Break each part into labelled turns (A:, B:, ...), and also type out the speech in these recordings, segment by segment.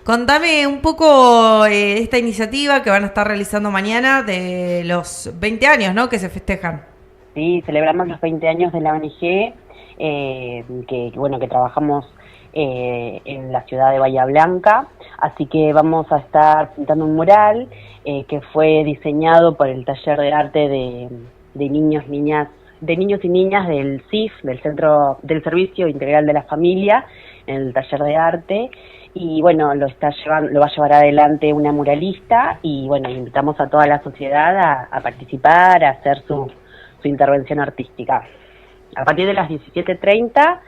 A: Contame un poco esta iniciativa que van a estar realizando mañana de los 20 años, ¿no? Que se festejan.
B: Sí, celebramos los 20 años de la ONG, que trabajamos en la ciudad de Bahía Blanca, así que vamos a estar pintando un mural que fue diseñado por el taller de arte de niños, de niños y niñas del CIF, del Centro del Servicio Integral de la Familia, en el taller de arte. Y bueno, lo va a llevar adelante una muralista y bueno, invitamos a toda la sociedad a participar, a hacer su intervención artística. A partir de las 17:30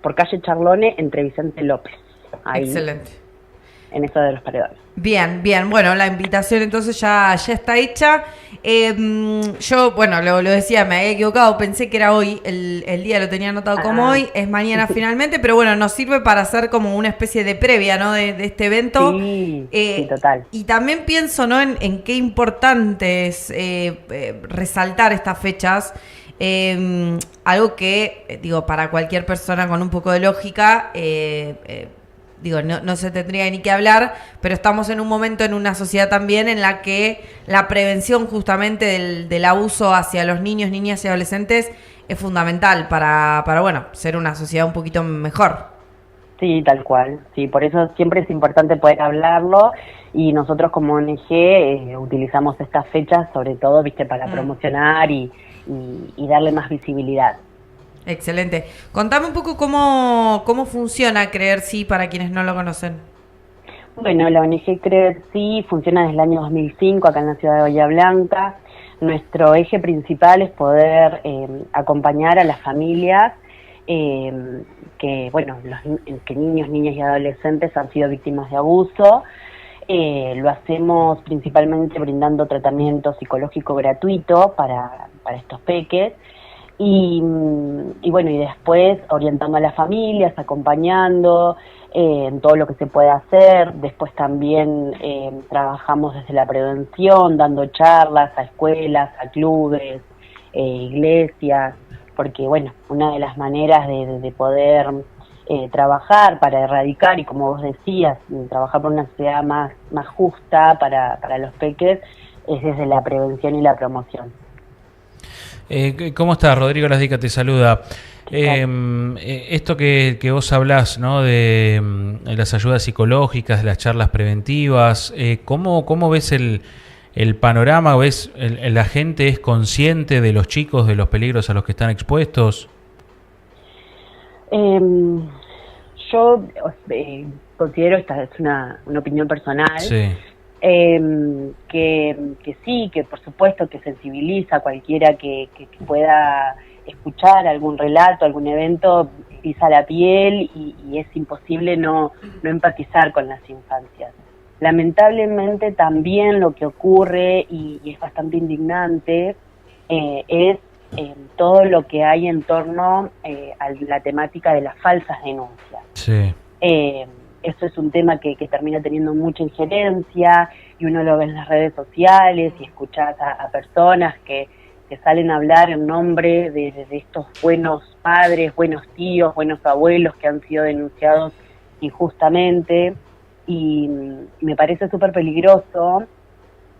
B: por calle Charlone entre Vicente López. Ahí,
A: excelente.
B: en eso de los paredones.
A: Bien, bien. Bueno, la invitación entonces ya está hecha. Yo, bueno, lo decía, me había equivocado. Pensé que era hoy. El día lo tenía anotado como hoy. Es mañana finalmente. Pero bueno, nos sirve para hacer como una especie de previa, ¿no? De este evento.
B: Sí, total.
A: Y también pienso, ¿no? En qué importante es resaltar estas fechas. Algo que, digo, para cualquier persona con un poco de lógica... no se tendría ni que hablar, pero estamos en un momento en una sociedad también en la que la prevención justamente del abuso hacia los niños, niñas y adolescentes es fundamental para ser una sociedad un poquito mejor.
B: Sí, tal cual. Sí, por eso siempre es importante poder hablarlo y nosotros como ONG utilizamos estas fechas sobre todo, para promocionar y darle más visibilidad.
A: Excelente. Contame un poco cómo funciona Creer Sí para quienes no lo conocen.
B: Bueno, la ONG Creer Sí funciona desde el año 2005 acá en la ciudad de Bahía Blanca. Nuestro eje principal es poder acompañar a las familias que niños, niñas y adolescentes han sido víctimas de abuso. Lo hacemos principalmente brindando tratamiento psicológico gratuito para estos peques. Y después orientando a las familias, acompañando en todo lo que se puede hacer. Después también trabajamos desde la prevención, dando charlas a escuelas, a clubes, iglesias, porque una de las maneras de poder trabajar para erradicar y, como vos decías, trabajar por una sociedad más justa para los peques es desde la prevención y la promoción.
C: ¿Cómo estás? Rodrigo Lasdica te saluda. Esto que vos hablás, ¿no? de las ayudas psicológicas, de las charlas preventivas, ¿cómo ves el panorama? ¿Ves la gente es consciente de los chicos, de los peligros a los que están expuestos?
B: Yo considero, esta es una opinión personal,
C: Sí.
B: Que sí, que por supuesto que sensibiliza a cualquiera que pueda escuchar algún relato, algún evento, pisa la piel y es imposible no empatizar con las infancias. Lamentablemente también lo que ocurre, y es bastante indignante, es todo lo que hay en torno a la temática de las falsas denuncias.
C: Sí.
B: Eso es un tema que termina teniendo mucha injerencia y uno lo ve en las redes sociales y escuchas a personas que salen a hablar en nombre de estos buenos padres, buenos tíos, buenos abuelos que han sido denunciados injustamente, y me parece súper peligroso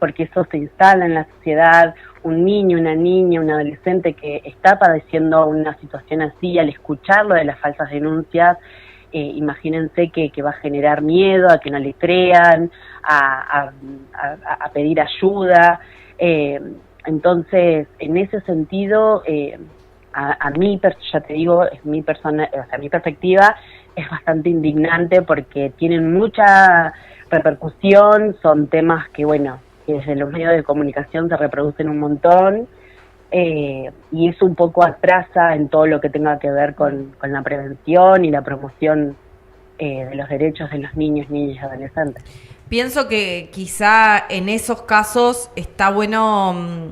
B: porque eso se instala en la sociedad. Un niño, una niña, un adolescente que está padeciendo una situación así, al escucharlo de las falsas denuncias, imagínense que va a generar miedo a que no le crean, a pedir ayuda. Entonces, en ese sentido, a mí, ya te digo, es mi perspectiva, es bastante indignante porque tienen mucha repercusión, son temas que desde los medios de comunicación se reproducen un montón. Y eso un poco atrasa en todo lo que tenga que ver con la prevención y la promoción de los derechos de los niños, niñas y adolescentes.
A: Pienso que quizá en esos casos está bueno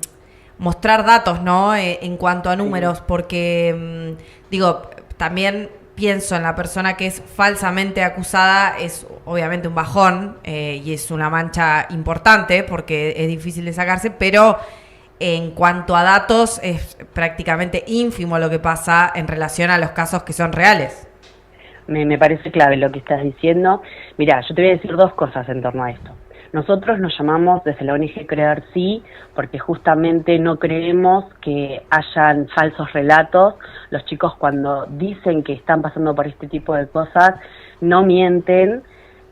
A: mostrar datos, ¿no? En cuanto a números, porque, también pienso en la persona que es falsamente acusada, es obviamente un bajón y es una mancha importante porque es difícil de sacarse, pero en cuanto a datos es prácticamente ínfimo lo que pasa en relación a los casos que son reales.
B: me parece clave lo que estás diciendo. Mirá, yo te voy a decir dos cosas en torno a esto. Nosotros nos llamamos desde la ONG Creer Sí, porque justamente no creemos que hayan falsos relatos. Los chicos cuando dicen que están pasando por este tipo de cosas, no mienten.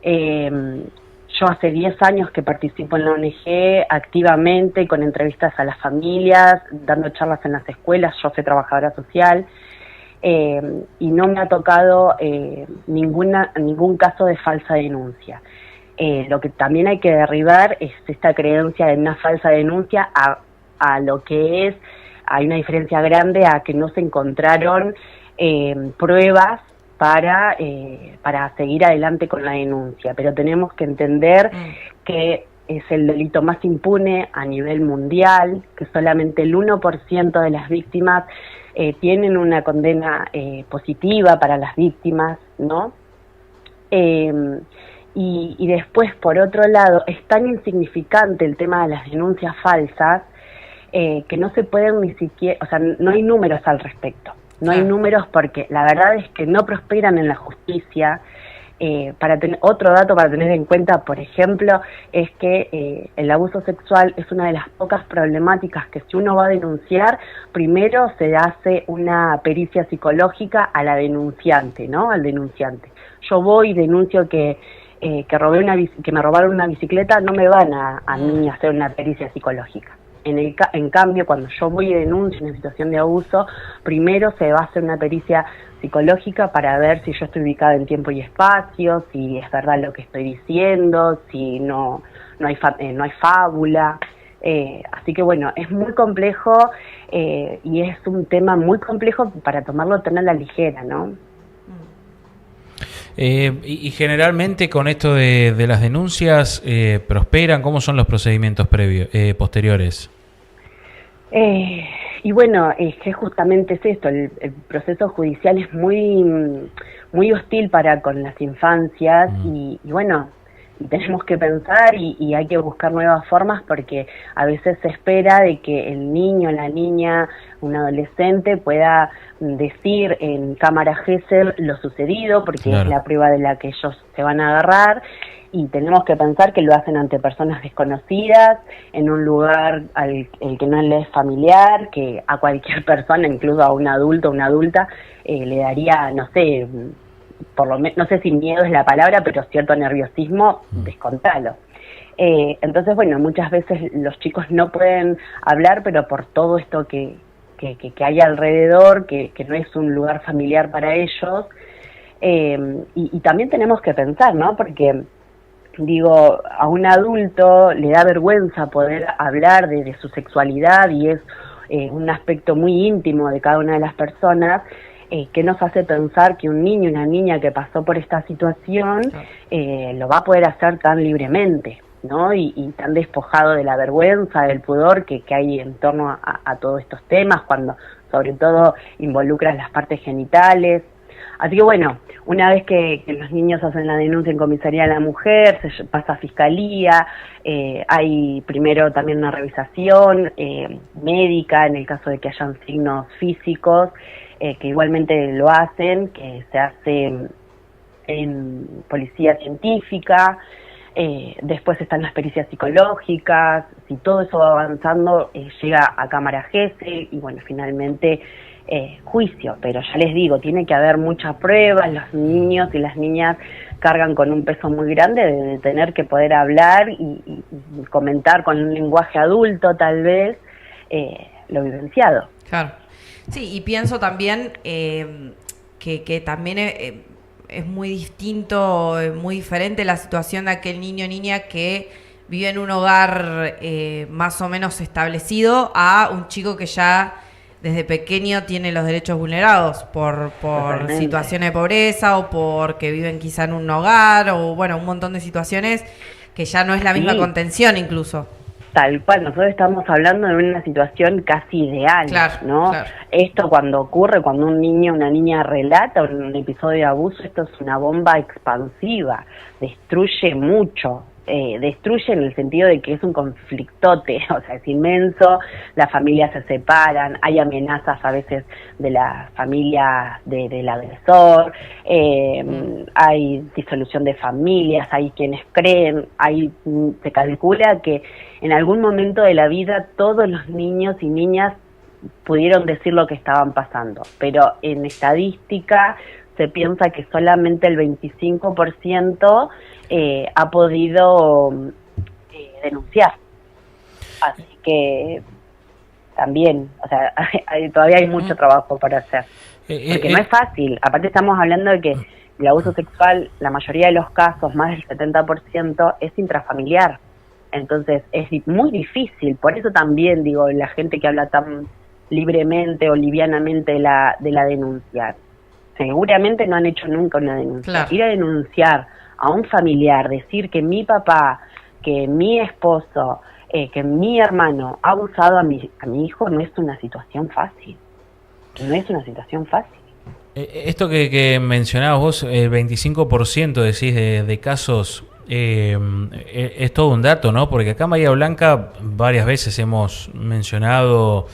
B: Yo hace 10 años que participo en la ONG activamente, con entrevistas a las familias, dando charlas en las escuelas. Yo soy trabajadora social. Y no me ha tocado ningún caso de falsa denuncia. Lo que también hay que derribar es esta creencia de una falsa denuncia a lo que es, hay una diferencia grande a que no se encontraron pruebas para seguir adelante con la denuncia, pero tenemos que entender que es el delito más impune a nivel mundial, que solamente el 1% de las víctimas tienen una condena positiva para las víctimas, ¿no? Y después, por otro lado, es tan insignificante el tema de las denuncias falsas que no se pueden ni siquiera, o sea, no hay números al respecto. No hay números porque la verdad es que no prosperan en la justicia. Otro dato para tener en cuenta, por ejemplo, es que el abuso sexual es una de las pocas problemáticas que si uno va a denunciar, primero se hace una pericia psicológica a la denunciante, ¿no? Al denunciante. Yo voy y denuncio que me robaron una bicicleta, no me van a mí a hacer una pericia psicológica. En cambio, cuando yo voy y denuncio una situación de abuso, primero se va a hacer una pericia psicológica para ver si yo estoy ubicada en tiempo y espacio, si es verdad lo que estoy diciendo, si no hay fábula. Así que bueno, es muy complejo y es un tema muy complejo para tomarlo tan a la ligera, ¿no?
C: Y generalmente con esto de las denuncias, ¿prosperan? ¿Cómo son los procedimientos posteriores?
B: Y bueno, es que justamente es esto, el proceso judicial es muy hostil con las infancias y bueno, tenemos que pensar y hay que buscar nuevas formas porque a veces se espera de que el niño, la niña, un adolescente pueda decir en cámara Gesell lo sucedido porque es la prueba de la que ellos se van a agarrar. Y tenemos que pensar que lo hacen ante personas desconocidas, en un lugar el que no le es familiar, que a cualquier persona, incluso a un adulto o una adulta, le daría, no sé, por lo menos, no sé si miedo es la palabra, pero cierto nerviosismo, descontalo. Entonces, bueno, muchas veces los chicos no pueden hablar, pero por todo esto que hay alrededor, que no es un lugar familiar para ellos, y también tenemos que pensar, ¿no? Porque digo, a un adulto le da vergüenza poder hablar de su sexualidad y es un aspecto muy íntimo de cada una de las personas, que nos hace pensar que un niño, una niña que pasó por esta situación lo va a poder hacer tan libremente, ¿no? Y tan despojado de la vergüenza, del pudor que hay en torno a todos estos temas, cuando sobre todo involucran las partes genitales. Así que bueno, una vez que los niños hacen la denuncia en comisaría de la mujer, se pasa a fiscalía, hay primero también una revisación médica en el caso de que hayan signos físicos, que igualmente lo hacen, que se hace en policía científica, después están las pericias psicológicas, si todo eso va avanzando, llega a cámara Gesell y bueno, finalmente juicio, pero ya les digo, tiene que haber muchas pruebas, los niños y las niñas cargan con un peso muy grande de tener que poder hablar y comentar con un lenguaje adulto tal vez lo vivenciado.
A: Claro, sí, y pienso también que también es muy distinto, muy diferente la situación de aquel niño o niña que vive en un hogar más o menos establecido a un chico que ya desde pequeño tiene los derechos vulnerados por situaciones de pobreza o porque viven quizá en un hogar o bueno, un montón de situaciones que ya no es la misma contención incluso.
B: Tal cual, nosotros estamos hablando de una situación casi ideal, ¿no? Claro. Esto cuando ocurre, cuando un niño o una niña relata un episodio de abuso, esto es una bomba expansiva, destruye mucho, destruye en el sentido de que es un conflictote, o sea, es inmenso, las familias se separan, hay amenazas a veces de la familia del agresor, hay disolución de familias, hay quienes creen, se calcula que en algún momento de la vida todos los niños y niñas pudieron decir lo que estaban pasando, pero en estadística se piensa que solamente el 25% ha podido denunciar. Así que también, o sea, todavía hay mucho trabajo para hacer. Porque no es fácil. Aparte estamos hablando de que el abuso sexual, la mayoría de los casos, más del 70%, es intrafamiliar. Entonces es muy difícil. Por eso también, digo, la gente que habla tan libremente o livianamente de la denuncia, seguramente no han hecho nunca una denuncia.
A: Claro.
B: Ir a denunciar a un familiar, decir que mi papá, que mi esposo, que mi hermano ha abusado a mi hijo, no es una situación fácil. No es una situación fácil.
C: Esto que mencionabas vos, el 25% decís de casos, es todo un dato, ¿no? Porque acá en Bahía Blanca varias veces hemos mencionado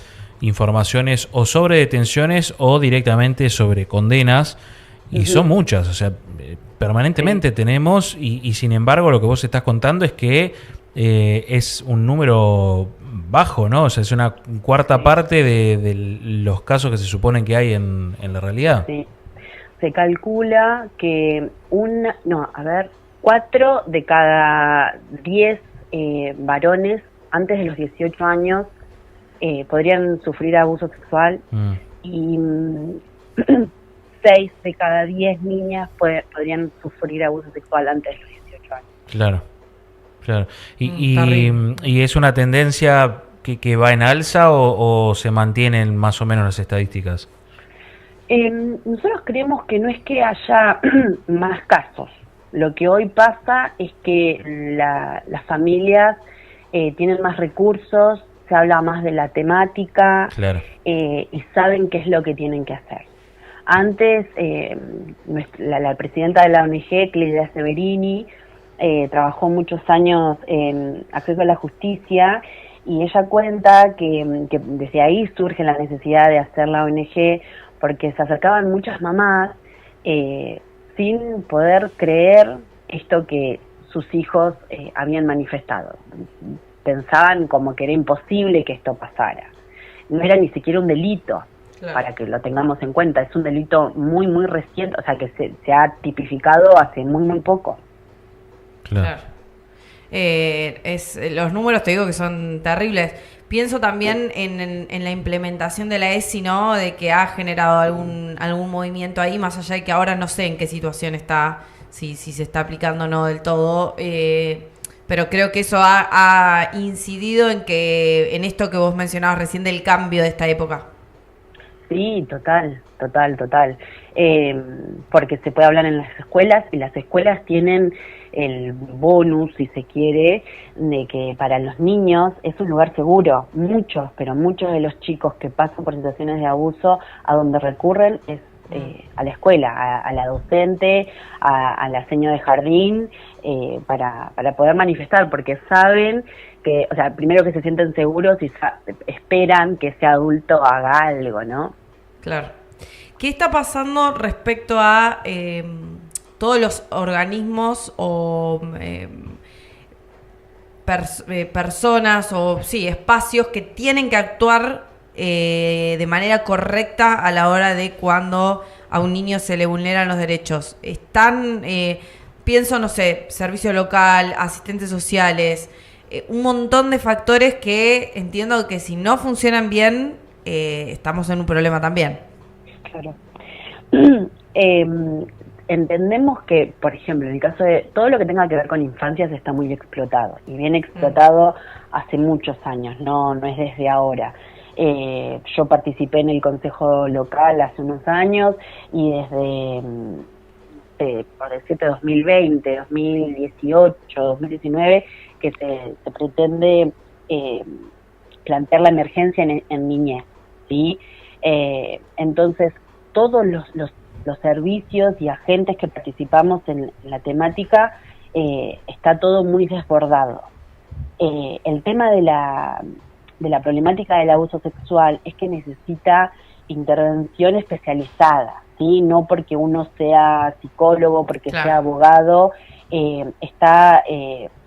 C: informaciones o sobre detenciones o directamente sobre condenas, y son muchas, o sea, permanentemente tenemos, y sin embargo lo que vos estás contando es que es un número bajo, ¿no? O sea, es una cuarta parte de los casos que se suponen que hay en la realidad.
B: Sí. Se calcula que 4 de cada 10 varones antes de los 18 años podrían sufrir abuso sexual, y 6 de cada 10 niñas podrían sufrir abuso sexual antes de los 18 años.
C: Claro. ¿Y es una tendencia que va en alza o se mantienen más o menos las estadísticas?
B: Nosotros creemos que no es que haya más casos. Lo que hoy pasa es que las familias tienen más recursos, se habla más de la temática,
C: claro,
B: y saben qué es lo que tienen que hacer. Antes, la presidenta de la ONG, Clidia Severini, trabajó muchos años en acceso a la justicia, y ella cuenta que desde ahí surge la necesidad de hacer la ONG, porque se acercaban muchas mamás sin poder creer esto que sus hijos habían manifestado. Pensaban como que era imposible que esto pasara. No era ni siquiera un delito, claro, para que lo tengamos en cuenta. Es un delito muy, muy reciente, o sea, que se ha tipificado hace muy, muy poco.
C: Claro.
A: Los números, te digo, que son terribles. Pienso también en la implementación de la ESI, ¿no? De que ha generado algún movimiento ahí, más allá de que ahora no sé en qué situación está, si se está aplicando o no del todo. Pero creo que eso ha incidido en esto que vos mencionabas recién del cambio de esta época.
B: Sí, total. Porque se puede hablar en las escuelas, y las escuelas tienen el bonus, si se quiere, de que para los niños es un lugar seguro. Muchos de los chicos que pasan por situaciones de abuso, a donde recurren es a la escuela, a la docente, a la señora de jardín, para poder manifestar, porque saben que, o sea, primero que se sienten seguros y esperan que ese adulto haga algo, ¿no?
A: Claro. ¿Qué está pasando respecto a todos los organismos o personas o espacios que tienen que actuar de manera correcta a la hora de cuando a un niño se le vulneran los derechos? Están, pienso, no sé, servicio local, asistentes sociales, un montón de factores que entiendo que si no funcionan bien, estamos en un problema también.
B: Claro. Entendemos que, por ejemplo, en el caso de todo lo que tenga que ver con infancias está muy explotado, y viene explotado hace muchos años, no es desde ahora. Yo participé en el consejo local hace unos años, y desde, por decirte, 2020, 2018, 2019, que se pretende plantear la emergencia en niñez, ¿sí? Entonces, todos los servicios y agentes que participamos en la temática está todo muy desbordado. El tema de la problemática del abuso sexual es que necesita intervención especializada, ¿sí? No porque uno sea psicólogo, porque sea abogado, está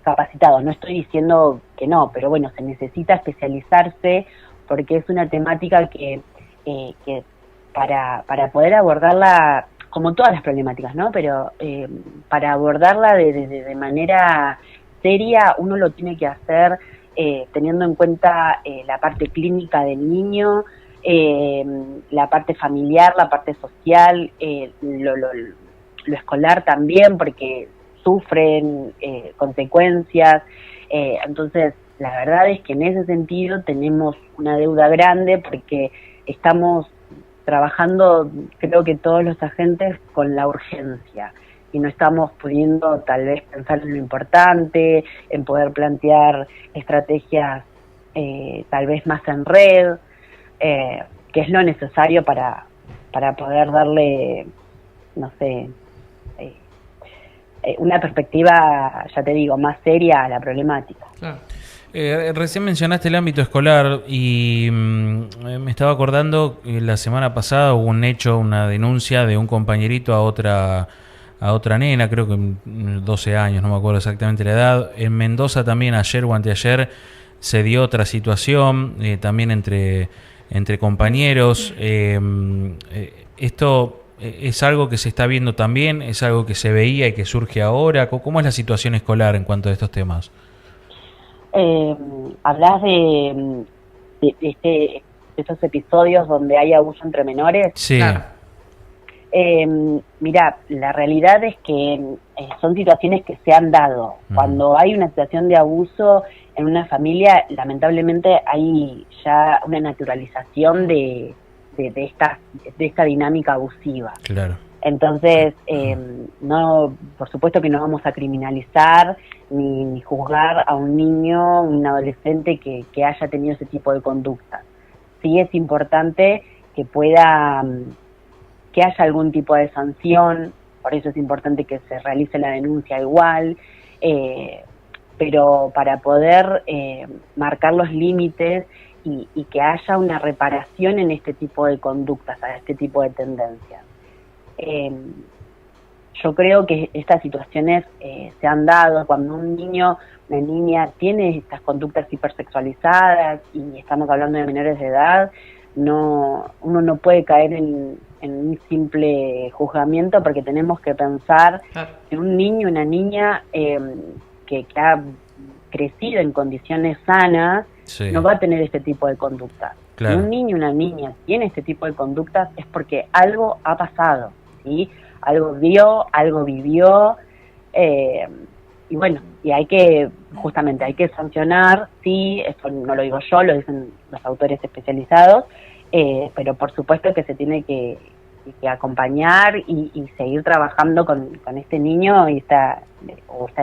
B: capacitado. No estoy diciendo que no, pero bueno, se necesita especializarse porque es una temática que para poder abordarla, como todas las problemáticas, ¿no? Pero para abordarla de manera seria, uno lo tiene que hacer teniendo en cuenta la parte clínica del niño, la parte familiar, la parte social, lo escolar también, porque sufren consecuencias. Entonces, la verdad es que en ese sentido tenemos una deuda grande porque estamos trabajando, creo que todos los agentes, con la urgencia y no estamos pudiendo tal vez pensar en lo importante, en poder plantear estrategias tal vez más en red, que es lo necesario para poder darle, no sé, una perspectiva, ya te digo, más seria a la problemática.
C: Claro. Recién mencionaste el ámbito escolar y me estaba acordando que la semana pasada hubo un hecho, una denuncia de un compañerito a otra nena, creo que 12 años, no me acuerdo exactamente la edad. En Mendoza también ayer o anteayer se dio otra situación, también entre compañeros. Esto es algo que se está viendo también, es algo que se veía y que surge ahora. ¿Cómo es la situación escolar en cuanto a estos temas?
B: ¿Hablas de estos episodios donde hay abuso entre menores?
C: Sí.
A: Claro.
B: Mira, la realidad es que son situaciones que se han dado. Cuando hay una situación de abuso en una familia, lamentablemente hay ya una naturalización de esta dinámica abusiva.
C: Claro.
B: Entonces, no, por supuesto que no vamos a criminalizar ni juzgar a un niño, un adolescente que haya tenido ese tipo de conducta. Sí es importante que que haya algún tipo de sanción, por eso es importante que se realice la denuncia igual, pero para poder marcar los límites y que haya una reparación en este tipo de conductas, a este tipo de tendencias. Yo creo que estas situaciones se han dado cuando un niño, una niña tiene estas conductas hipersexualizadas y estamos hablando de menores de edad. Uno no puede caer en un simple juzgamiento porque tenemos que pensar en un niño, una niña que ha crecido en condiciones sanas, sí, no va a tener este tipo de conductas. Claro. Si un niño, una niña tiene este tipo de conductas es porque algo ha pasado, ¿sí? Algo vio, algo vivió, y bueno, y hay que sancionar, sí, esto no lo digo yo, lo dicen los autores especializados, pero por supuesto que se tiene que acompañar y seguir trabajando con este niño y esta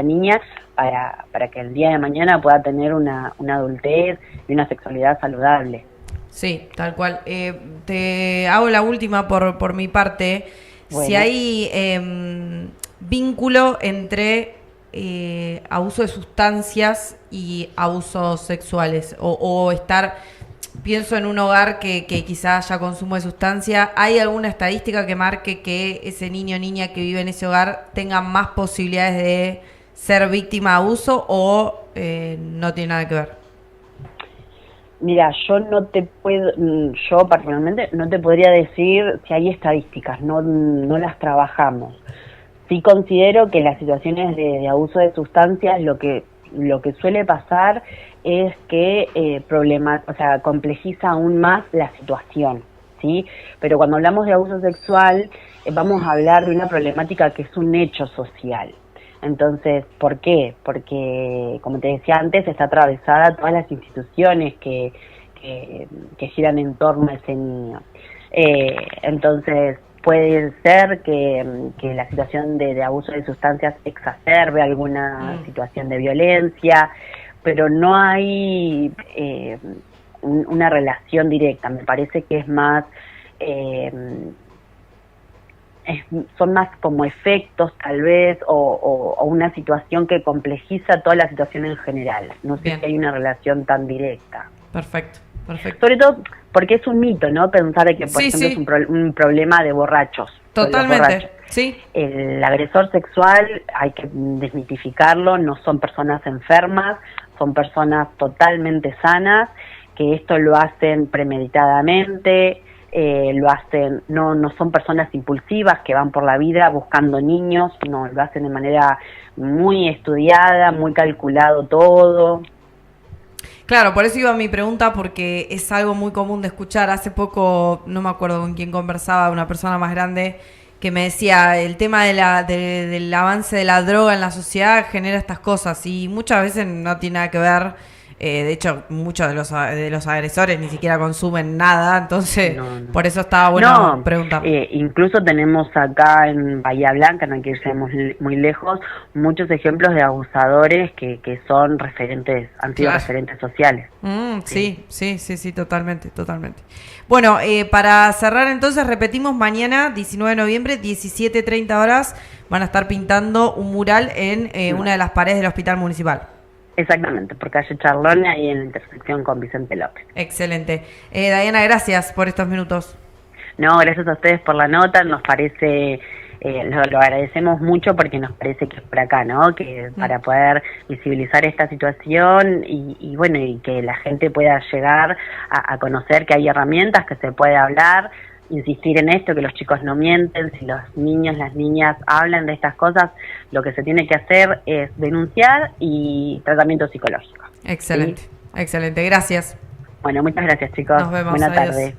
B: niña para que el día de mañana pueda tener una adultez y una sexualidad saludable.
A: Sí, tal cual. Te hago la última por mi parte. Bueno. Si hay vínculo entre abuso de sustancias y abusos sexuales o estar, pienso en un hogar que quizás haya consumo de sustancia, ¿hay alguna estadística que marque que ese niño o niña que vive en ese hogar tenga más posibilidades de ser víctima de abuso o no tiene nada que ver?
B: Mira, yo particularmente no te podría decir si hay estadísticas, no las trabajamos. Sí considero que las situaciones de abuso de sustancias lo que suele pasar es que complejiza aún más la situación, ¿sí? Pero cuando hablamos de abuso sexual vamos a hablar de una problemática que es un hecho social. Entonces, ¿por qué? Porque, como te decía antes, está atravesada todas las instituciones que giran en torno a ese niño. Entonces, puede ser que la situación de abuso de sustancias exacerbe alguna situación de violencia, pero no hay una relación directa. Me parece que es más son más como efectos tal vez o una situación que complejiza toda la situación en general. No sé si hay una relación tan directa.
A: Perfecto.
B: Sobre todo porque es un mito, ¿no? Pensar de que, por ejemplo, es un problema de borrachos.
A: Totalmente, sí.
B: El agresor sexual, hay que desmitificarlo, no son personas enfermas, son personas totalmente sanas, que esto lo hacen premeditadamente, lo hacen, no son personas impulsivas que van por la vida buscando niños, no, lo hacen de manera muy estudiada, muy calculado todo.
A: Claro, por eso iba mi pregunta, porque es algo muy común de escuchar. Hace poco, no me acuerdo con quién conversaba, una persona más grande que me decía, el tema del avance de la droga en la sociedad genera estas cosas y muchas veces no tiene nada que ver. De hecho, muchos de los agresores ni siquiera consumen nada, entonces por eso estaba bueno preguntar.
B: Incluso tenemos acá en Bahía Blanca, no hay que irse muy lejos, muchos ejemplos de abusadores que son referentes, han sido referentes sociales.
A: Sí, totalmente. Bueno, para cerrar entonces, repetimos, mañana, 19 de noviembre, 17:30 horas, van a estar pintando un mural en una de las paredes del Hospital Municipal.
B: Exactamente, por calle Charlone, ahí en la intersección con Vicente López.
A: Excelente. Dayana, gracias por estos minutos.
B: No, gracias a ustedes por la nota, nos parece, lo agradecemos mucho porque nos parece que es por acá, ¿no? Que para poder visibilizar esta situación y bueno, y que la gente pueda llegar a conocer que hay herramientas, que se puede hablar, insistir en esto, que los chicos no mienten, si los niños, las niñas hablan de estas cosas, lo que se tiene que hacer es denunciar y tratamiento psicológico.
A: Excelente, ¿sí? Excelente, gracias.
B: Bueno, muchas gracias, chicos.
A: Nos vemos.
B: Buenas tardes.